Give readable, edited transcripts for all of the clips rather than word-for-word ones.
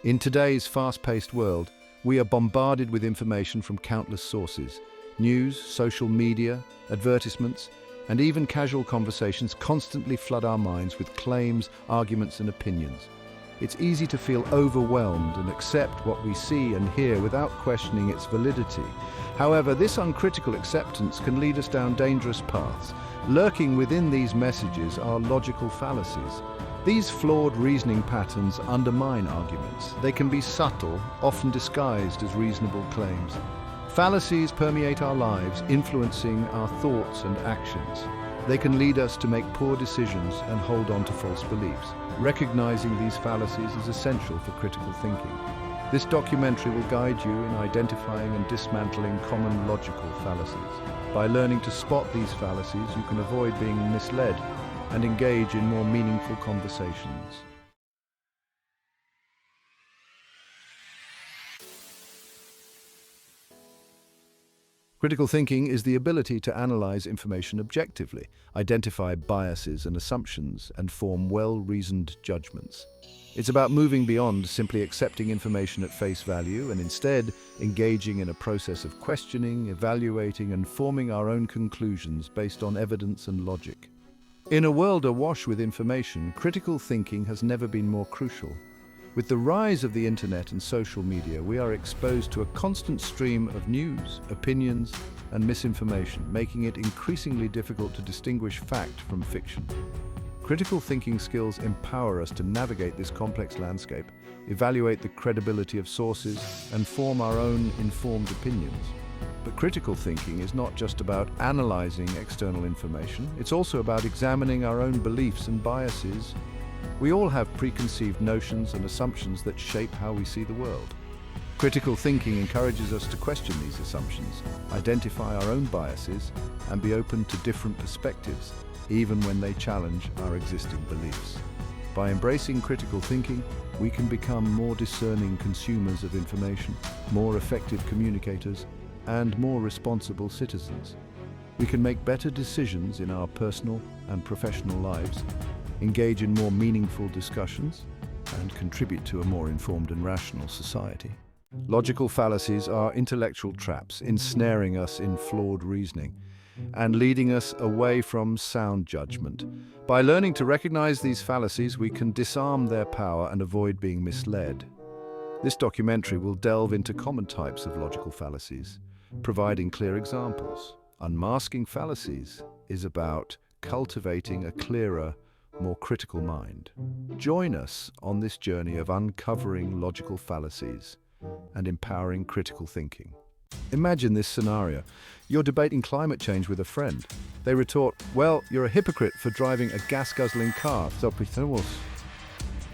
In today's fast-paced world, we are bombarded with information from countless sources. News, social media, advertisements, and even casual conversations constantly flood our minds with claims, arguments, and opinions. It's easy to feel overwhelmed and accept what we see and hear without questioning its validity. However, this uncritical acceptance can lead us down dangerous paths. Lurking within these messages are logical fallacies. These flawed reasoning patterns undermine arguments. They can be subtle, often disguised as reasonable claims. Fallacies permeate our lives, influencing our thoughts and actions. They can lead us to make poor decisions and hold on to false beliefs. Recognizing these fallacies is essential for critical thinking. This documentary will guide you in identifying and dismantling common logical fallacies. By learning to spot these fallacies, you can avoid being misled and engage in more meaningful conversations. Critical thinking is the ability to analyze information objectively, identify biases and assumptions, and form well-reasoned judgments. It's about moving beyond simply accepting information at face value and instead engaging in a process of questioning, evaluating, and forming our own conclusions based on evidence and logic. In a world awash with information, critical thinking has never been more crucial. With the rise of the internet and social media, we are exposed to a constant stream of news, opinions, and misinformation, making it increasingly difficult to distinguish fact from fiction. Critical thinking skills empower us to navigate this complex landscape, evaluate the credibility of sources, and form our own informed opinions. But critical thinking is not just about analyzing external information, it's also about examining our own beliefs and biases. We all have preconceived notions and assumptions that shape how we see the world. Critical thinking encourages us to question these assumptions, identify our own biases, and be open to different perspectives, even when they challenge our existing beliefs. By embracing critical thinking, we can become more discerning consumers of information, more effective communicators, and more responsible citizens. We can make better decisions in our personal and professional lives, engage in more meaningful discussions, and contribute to a more informed and rational society. Logical fallacies are intellectual traps, ensnaring us in flawed reasoning and leading us away from sound judgment. By learning to recognize these fallacies, we can disarm their power and avoid being misled. This documentary will delve into common types of logical fallacies, providing clear examples. Unmasking Fallacies is about cultivating a clearer, more critical mind. Join us on this journey of uncovering logical fallacies and empowering critical thinking. Imagine this scenario. You're debating climate change with a friend. They retort, "Well, you're a hypocrite for driving a gas-guzzling car."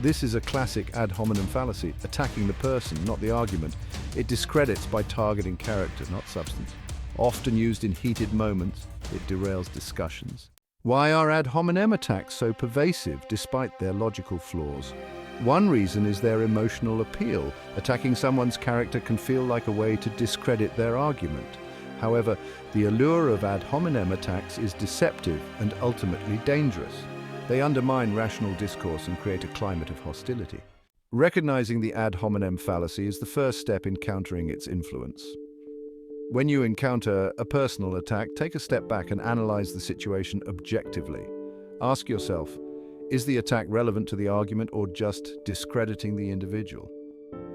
This is a classic ad hominem fallacy, attacking the person, not the argument. It discredits by targeting character, not substance. Often used in heated moments, it derails discussions. Why are ad hominem attacks so pervasive despite their logical flaws? One reason is their emotional appeal. Attacking someone's character can feel like a way to discredit their argument. However, the allure of ad hominem attacks is deceptive and ultimately dangerous. They undermine rational discourse and create a climate of hostility. Recognizing the ad hominem fallacy is the first step in countering its influence. When you encounter a personal attack, take a step back and analyze the situation objectively. Ask yourself, is the attack relevant to the argument or just discrediting the individual?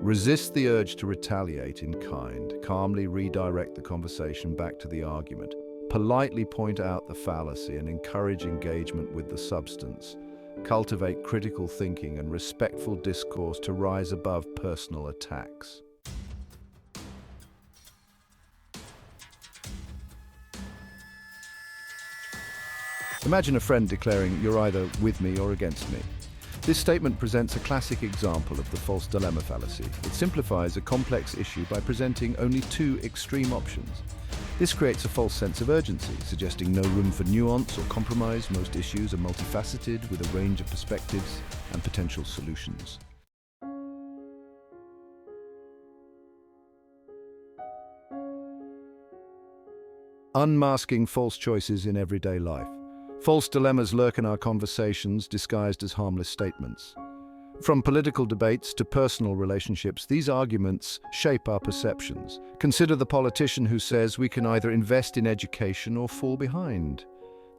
Resist the urge to retaliate in kind. Calmly redirect the conversation back to the argument. Politely point out the fallacy and encourage engagement with the substance. Cultivate critical thinking and respectful discourse to rise above personal attacks. Imagine a friend declaring, "You're either with me or against me." This statement presents a classic example of the false dilemma fallacy. It simplifies a complex issue by presenting only two extreme options. This creates a false sense of urgency, suggesting no room for nuance or compromise. Most issues are multifaceted, with a range of perspectives and potential solutions. Unmasking false choices in everyday life. False dilemmas lurk in our conversations, disguised as harmless statements. From political debates to personal relationships, these arguments shape our perceptions. Consider the politician who says we can either invest in education or fall behind.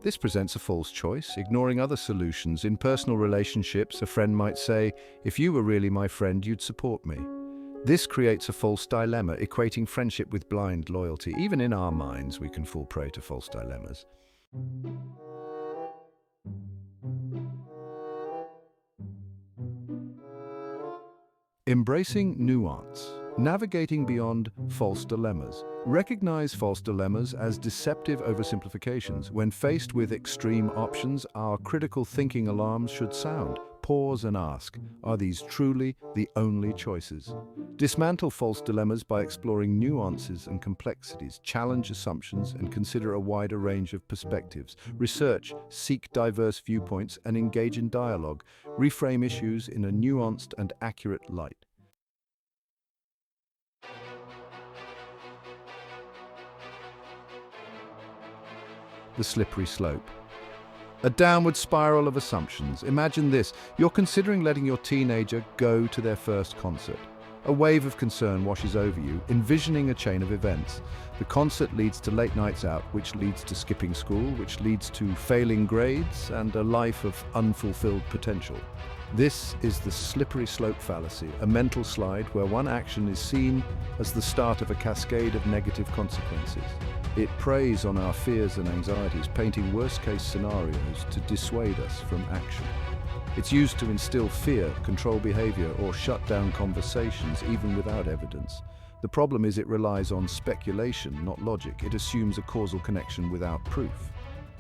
This presents a false choice, ignoring other solutions. In personal relationships, a friend might say, "If you were really my friend, you'd support me." This creates a false dilemma, equating friendship with blind loyalty. Even in our minds, we can fall prey to false dilemmas. Embracing nuance. Navigating beyond false dilemmas. Recognize false dilemmas as deceptive oversimplifications. When faced with extreme options, our critical thinking alarms should sound. Pause and ask, are these truly the only choices? Dismantle false dilemmas by exploring nuances and complexities, challenge assumptions, and consider a wider range of perspectives. Research, seek diverse viewpoints, and engage in dialogue. Reframe issues in a nuanced and accurate light. The slippery slope. A downward spiral of assumptions. Imagine this: you're considering letting your teenager go to their first concert. A wave of concern washes over you, envisioning a chain of events. The concert leads to late nights out, which leads to skipping school, which leads to failing grades, and a life of unfulfilled potential. This is the slippery slope fallacy, a mental slide where one action is seen as the start of a cascade of negative consequences. It preys on our fears and anxieties, painting worst-case scenarios to dissuade us from action. It's used to instill fear, control behavior, or shut down conversations, even without evidence. The problem is it relies on speculation, not logic. It assumes a causal connection without proof.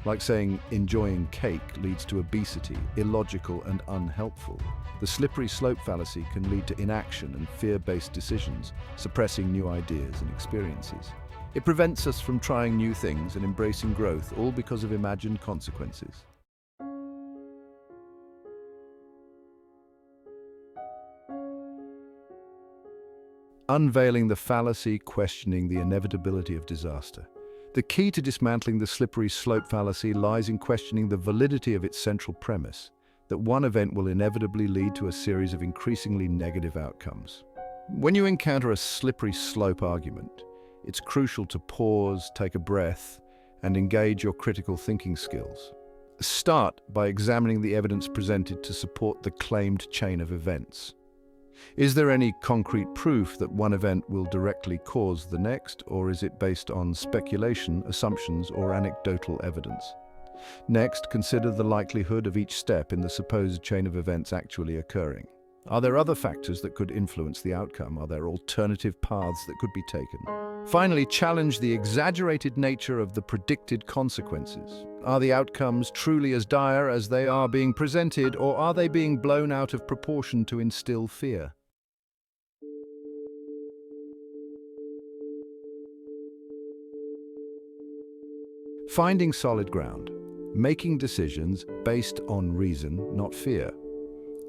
Like saying enjoying cake leads to obesity, illogical and unhelpful. The slippery slope fallacy can lead to inaction and fear-based decisions, suppressing new ideas and experiences. It prevents us from trying new things and embracing growth, all because of imagined consequences. Unveiling the fallacy, questioning the inevitability of disaster. The key to dismantling the slippery slope fallacy lies in questioning the validity of its central premise, that one event will inevitably lead to a series of increasingly negative outcomes. When you encounter a slippery slope argument, it's crucial to pause, take a breath, and engage your critical thinking skills. Start by examining the evidence presented to support the claimed chain of events. Is there any concrete proof that one event will directly cause the next, or is it based on speculation, assumptions, or anecdotal evidence? Next, consider the likelihood of each step in the supposed chain of events actually occurring. Are there other factors that could influence the outcome? Are there alternative paths that could be taken? Finally, challenge the exaggerated nature of the predicted consequences. Are the outcomes truly as dire as they are being presented, or are they being blown out of proportion to instill fear? Finding solid ground. Making decisions based on reason, not fear.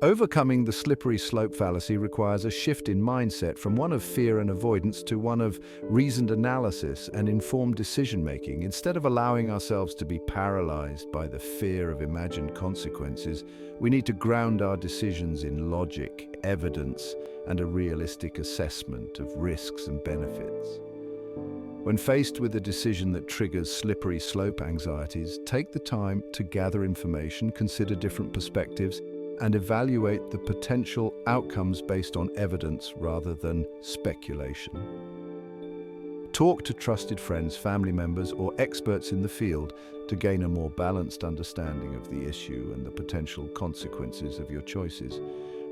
Overcoming the slippery slope fallacy requires a shift in mindset from one of fear and avoidance to one of reasoned analysis and informed decision-making. Instead of allowing ourselves to be paralyzed by the fear of imagined consequences, we need to ground our decisions in logic, evidence, and a realistic assessment of risks and benefits. When faced with a decision that triggers slippery slope anxieties, take the time to gather information, consider different perspectives, and evaluate the potential outcomes based on evidence rather than speculation. Talk to trusted friends, family members, or experts in the field to gain a more balanced understanding of the issue and the potential consequences of your choices.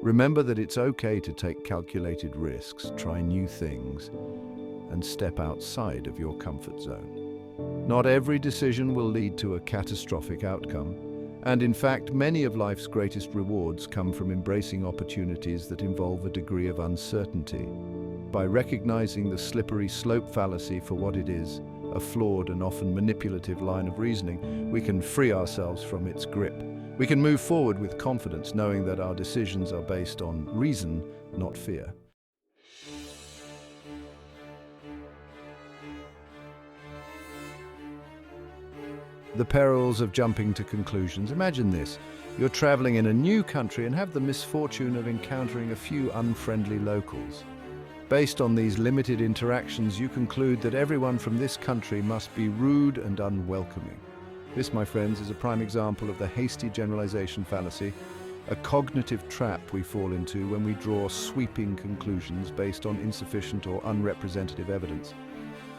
Remember that it's okay to take calculated risks, try new things, and step outside of your comfort zone. Not every decision will lead to a catastrophic outcome. And in fact, many of life's greatest rewards come from embracing opportunities that involve a degree of uncertainty. By recognizing the slippery slope fallacy for what it is, a flawed and often manipulative line of reasoning, we can free ourselves from its grip. We can move forward with confidence, knowing that our decisions are based on reason, not fear. The perils of jumping to conclusions. Imagine this. You're traveling in a new country and have the misfortune of encountering a few unfriendly locals. Based on these limited interactions, you conclude that everyone from this country must be rude and unwelcoming. This, my friends, is a prime example of the hasty generalization fallacy, a cognitive trap we fall into when we draw sweeping conclusions based on insufficient or unrepresentative evidence.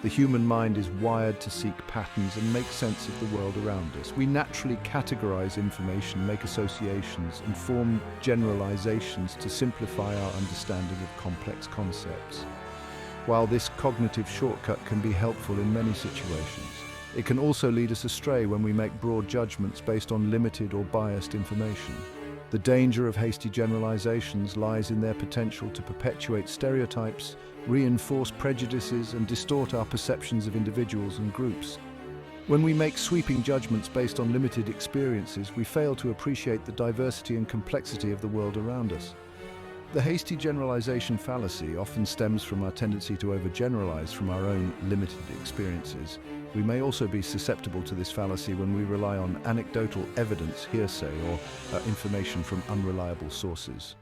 The human mind is wired to seek patterns and make sense of the world around us. We naturally categorize information, make associations, and form generalizations to simplify our understanding of complex concepts. While this cognitive shortcut can be helpful in many situations, it can also lead us astray when we make broad judgments based on limited or biased information. The danger of hasty generalizations lies in their potential to perpetuate stereotypes, reinforce prejudices, and distort our perceptions of individuals and groups. When we make sweeping judgments based on limited experiences, we fail to appreciate the diversity and complexity of the world around us. The hasty generalization fallacy often stems from our tendency to overgeneralize from our own limited experiences. We may also be susceptible to this fallacy when we rely on anecdotal evidence, hearsay, or information from unreliable sources.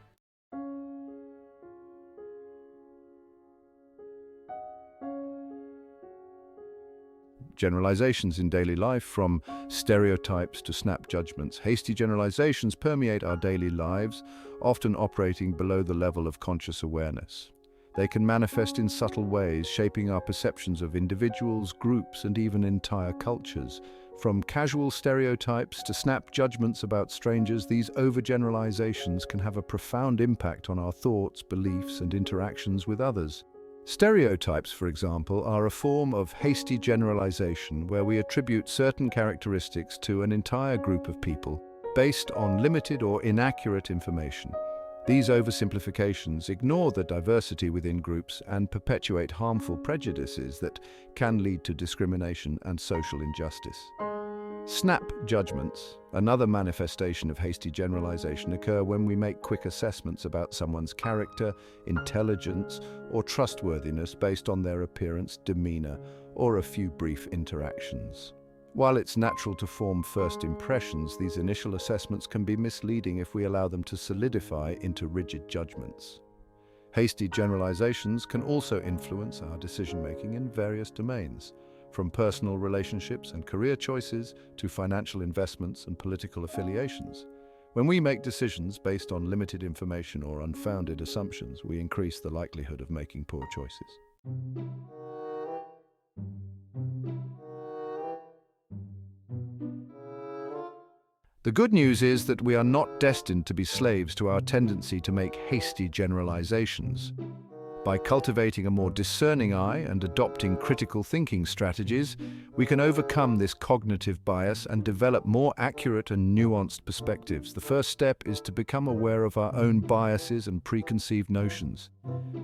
Generalizations in daily life, from stereotypes to snap judgments. Hasty generalizations permeate our daily lives, often operating below the level of conscious awareness. They can manifest in subtle ways, shaping our perceptions of individuals, groups, and even entire cultures. From casual stereotypes to snap judgments about strangers, these overgeneralizations can have a profound impact on our thoughts, beliefs, and interactions with others. Stereotypes, for example, are a form of hasty generalization where we attribute certain characteristics to an entire group of people based on limited or inaccurate information. These oversimplifications ignore the diversity within groups and perpetuate harmful prejudices that can lead to discrimination and social injustice. Snap judgments, another manifestation of hasty generalization, occur when we make quick assessments about someone's character, intelligence, or trustworthiness based on their appearance, demeanor, or a few brief interactions. While it's natural to form first impressions, these initial assessments can be misleading if we allow them to solidify into rigid judgments. Hasty generalizations can also influence our decision-making in various domains, from personal relationships and career choices to financial investments and political affiliations. When we make decisions based on limited information or unfounded assumptions, we increase the likelihood of making poor choices. The good news is that we are not destined to be slaves to our tendency to make hasty generalizations. By cultivating a more discerning eye and adopting critical thinking strategies, we can overcome this cognitive bias and develop more accurate and nuanced perspectives. The first step is to become aware of our own biases and preconceived notions.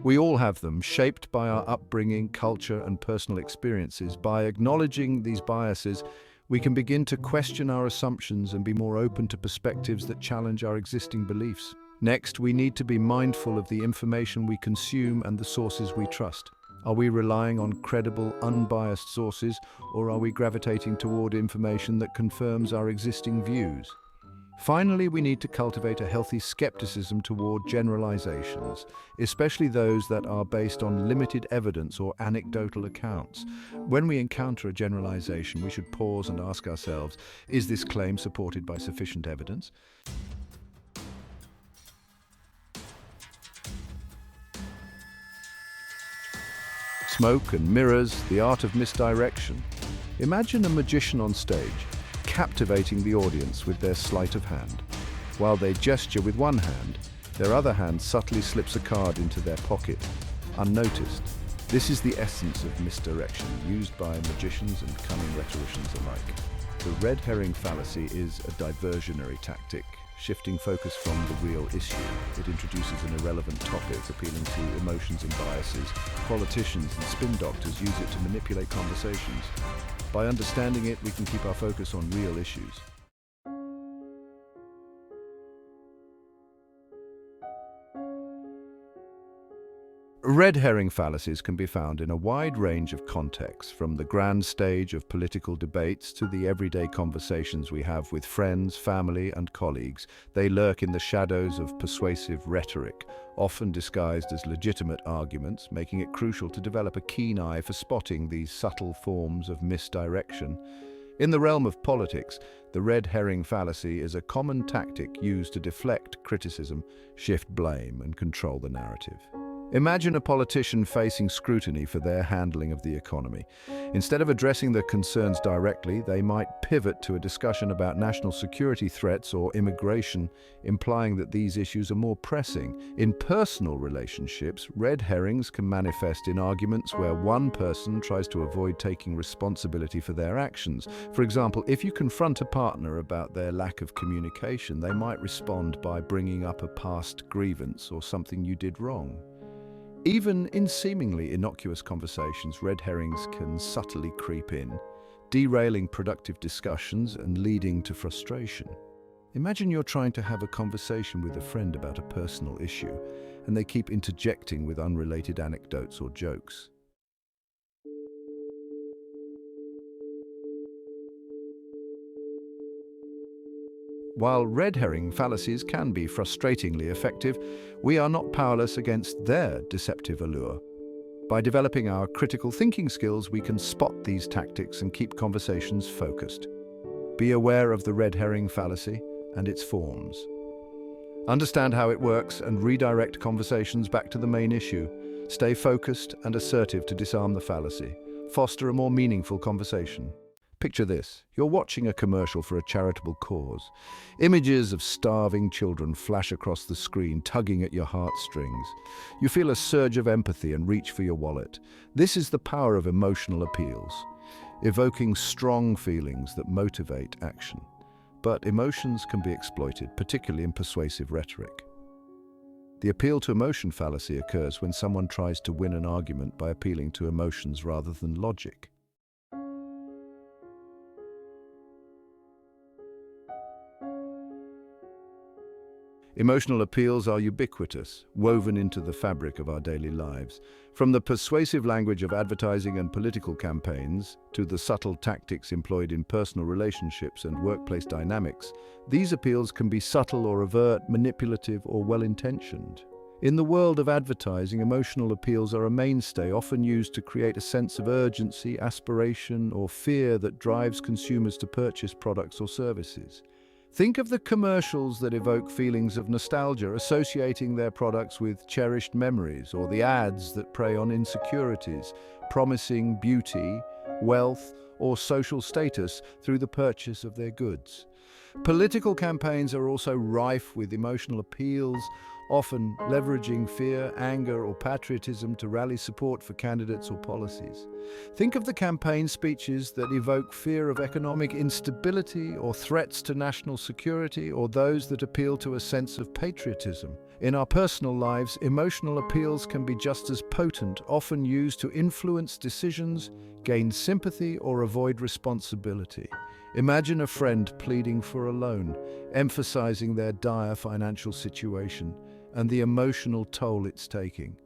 We all have them, shaped by our upbringing, culture, and personal experiences. By acknowledging these biases, we can begin to question our assumptions and be more open to perspectives that challenge our existing beliefs. Next, we need to be mindful of the information we consume and the sources we trust. Are we relying on credible, unbiased sources, or are we gravitating toward information that confirms our existing views? Finally, we need to cultivate a healthy skepticism toward generalizations, especially those that are based on limited evidence or anecdotal accounts. When we encounter a generalization, we should pause and ask ourselves, is this claim supported by sufficient evidence? Smoke and mirrors, the art of misdirection. Imagine a magician on stage, captivating the audience with their sleight of hand. While they gesture with one hand, their other hand subtly slips a card into their pocket, unnoticed. This is the essence of misdirection, used by magicians and cunning rhetoricians alike. The red herring fallacy is a diversionary tactic, shifting focus from the real issue. It introduces an irrelevant topic, appealing to emotions and biases. Politicians and spin doctors use it to manipulate conversations. By understanding it, we can keep our focus on real issues. Red herring fallacies can be found in a wide range of contexts, from the grand stage of political debates to the everyday conversations we have with friends, family, and colleagues. They lurk in the shadows of persuasive rhetoric, often disguised as legitimate arguments, making it crucial to develop a keen eye for spotting these subtle forms of misdirection. In the realm of politics, the red herring fallacy is a common tactic used to deflect criticism, shift blame, and control the narrative. Imagine a politician facing scrutiny for their handling of the economy. Instead of addressing their concerns directly, they might pivot to a discussion about national security threats or immigration, implying that these issues are more pressing. In personal relationships, red herrings can manifest in arguments where one person tries to avoid taking responsibility for their actions. For example, if you confront a partner about their lack of communication, they might respond by bringing up a past grievance or something you did wrong. Even in seemingly innocuous conversations, red herrings can subtly creep in, derailing productive discussions and leading to frustration. Imagine you're trying to have a conversation with a friend about a personal issue, and they keep interjecting with unrelated anecdotes or jokes. While red herring fallacies can be frustratingly effective, we are not powerless against their deceptive allure. By developing our critical thinking skills, we can spot these tactics and keep conversations focused. Be aware of the red herring fallacy and its forms. Understand how it works and redirect conversations back to the main issue. Stay focused and assertive to disarm the fallacy. Foster a more meaningful conversation. Picture this. You're watching a commercial for a charitable cause. Images of starving children flash across the screen, tugging at your heartstrings. You feel a surge of empathy and reach for your wallet. This is the power of emotional appeals, evoking strong feelings that motivate action. But emotions can be exploited, particularly in persuasive rhetoric. The appeal to emotion fallacy occurs when someone tries to win an argument by appealing to emotions rather than logic. Emotional appeals are ubiquitous, woven into the fabric of our daily lives. From the persuasive language of advertising and political campaigns to the subtle tactics employed in personal relationships and workplace dynamics, these appeals can be subtle or overt, manipulative or well-intentioned. In the world of advertising, emotional appeals are a mainstay, often used to create a sense of urgency, aspiration, or fear that drives consumers to purchase products or services. Think of the commercials that evoke feelings of nostalgia, associating their products with cherished memories, or the ads that prey on insecurities, promising beauty, wealth, or social status through the purchase of their goods. Political campaigns are also rife with emotional appeals, often leveraging fear, anger, or patriotism to rally support for candidates or policies. Think of the campaign speeches that evoke fear of economic instability or threats to national security, or those that appeal to a sense of patriotism. In our personal lives, emotional appeals can be just as potent, often used to influence decisions, gain sympathy, or avoid responsibility. Imagine a friend pleading for a loan, emphasizing their dire financial situation and the emotional toll it's taking.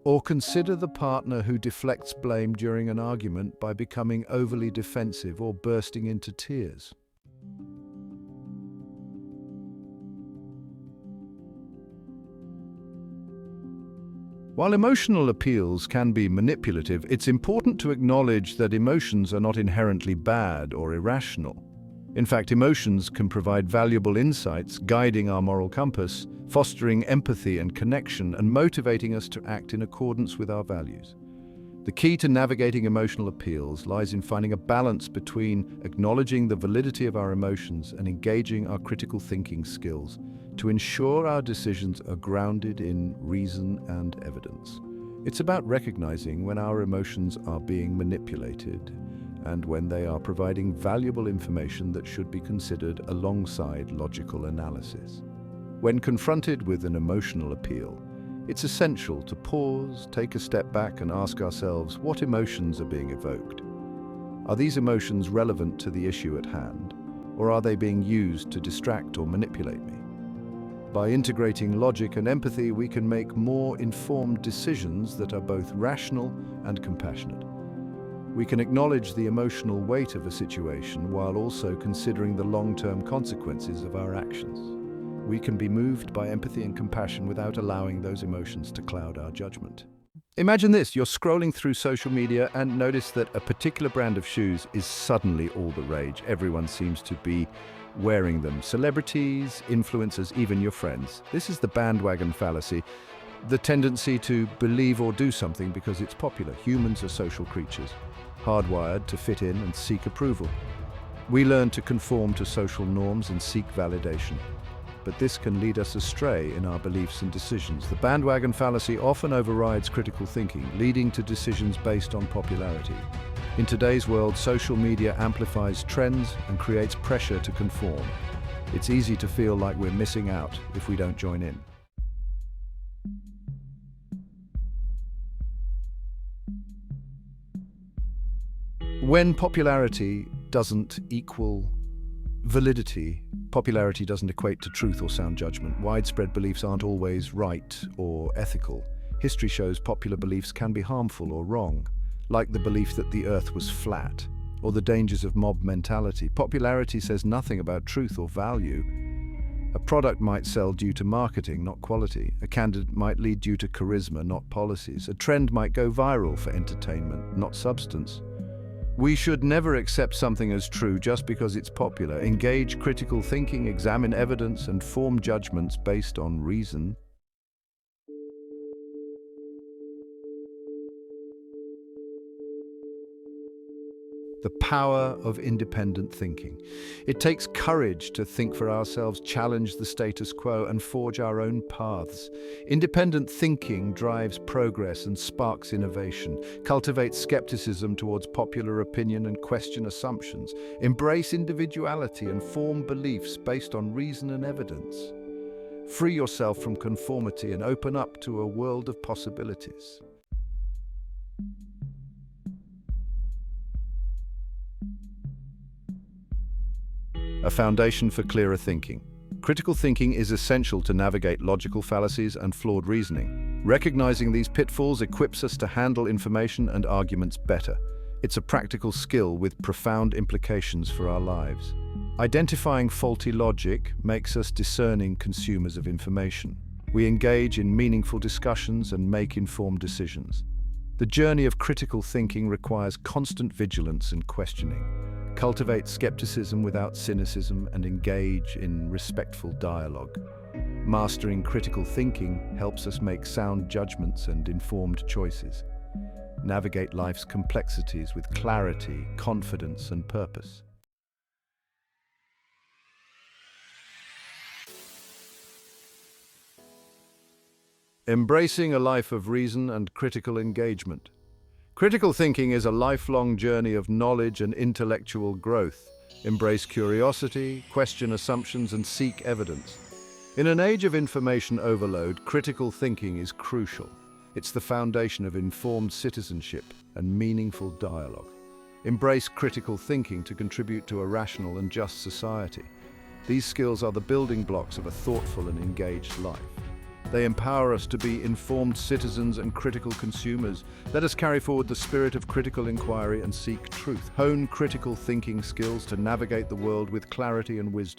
Or consider the partner who deflects blame during an argument by becoming overly defensive or bursting into tears. While emotional appeals can be manipulative, it's important to acknowledge that emotions are not inherently bad or irrational. In fact, emotions can provide valuable insights, guiding our moral compass, fostering empathy and connection, and motivating us to act in accordance with our values. The key to navigating emotional appeals lies in finding a balance between acknowledging the validity of our emotions and engaging our critical thinking skills to ensure our decisions are grounded in reason and evidence. It's about recognizing when our emotions are being manipulated and when they are providing valuable information that should be considered alongside logical analysis. When confronted with an emotional appeal, it's essential to pause, take a step back, and ask ourselves, what emotions are being evoked? Are these emotions relevant to the issue at hand, or are they being used to distract or manipulate me? By integrating logic and empathy, we can make more informed decisions that are both rational and compassionate. We can acknowledge the emotional weight of a situation while also considering the long-term consequences of our actions. We can be moved by empathy and compassion without allowing those emotions to cloud our judgment. Imagine this, you're scrolling through social media and notice that a particular brand of shoes is suddenly all the rage. Everyone seems to be wearing them. Celebrities, influencers, even your friends. This is the bandwagon fallacy, the tendency to believe or do something because it's popular. Humans are social creatures, hardwired to fit in and seek approval. We learn to conform to social norms and seek validation. But this can lead us astray in our beliefs and decisions. The bandwagon fallacy often overrides critical thinking, leading to decisions based on popularity. In today's world, social media amplifies trends and creates pressure to conform. It's easy to feel like we're missing out if we don't join in. When popularity doesn't equal validity, popularity doesn't equate to truth or sound judgment. Widespread beliefs aren't always right or ethical. History shows popular beliefs can be harmful or wrong, like the belief that the earth was flat, or the dangers of mob mentality. Popularity says nothing about truth or value. A product might sell due to marketing, not quality. A candidate might lead due to charisma, not policies. A trend might go viral for entertainment, not substance. We should never accept something as true just because it's popular. Engage critical thinking, examine evidence, and form judgments based on reason. The power of independent thinking. It takes courage to think for ourselves, challenge the status quo, and forge our own paths. Independent thinking drives progress and sparks innovation. Cultivate skepticism towards popular opinion and question assumptions. Embrace individuality and form beliefs based on reason and evidence. Free yourself from conformity and open up to a world of possibilities. A foundation for clearer thinking. Critical thinking is essential to navigate logical fallacies and flawed reasoning. Recognizing these pitfalls equips us to handle information and arguments better. It's a practical skill with profound implications for our lives. Identifying faulty logic makes us discerning consumers of information. We engage in meaningful discussions and make informed decisions. The journey of critical thinking requires constant vigilance and questioning. Cultivate skepticism without cynicism and engage in respectful dialogue. Mastering critical thinking helps us make sound judgments and informed choices. Navigate life's complexities with clarity, confidence, and purpose. Embracing a life of reason and critical engagement. Critical thinking is a lifelong journey of knowledge and intellectual growth. Embrace curiosity, question assumptions, and seek evidence. In an age of information overload, critical thinking is crucial. It's the foundation of informed citizenship and meaningful dialogue. Embrace critical thinking to contribute to a rational and just society. These skills are the building blocks of a thoughtful and engaged life. They empower us to be informed citizens and critical consumers. Let us carry forward the spirit of critical inquiry and seek truth. Hone critical thinking skills to navigate the world with clarity and wisdom.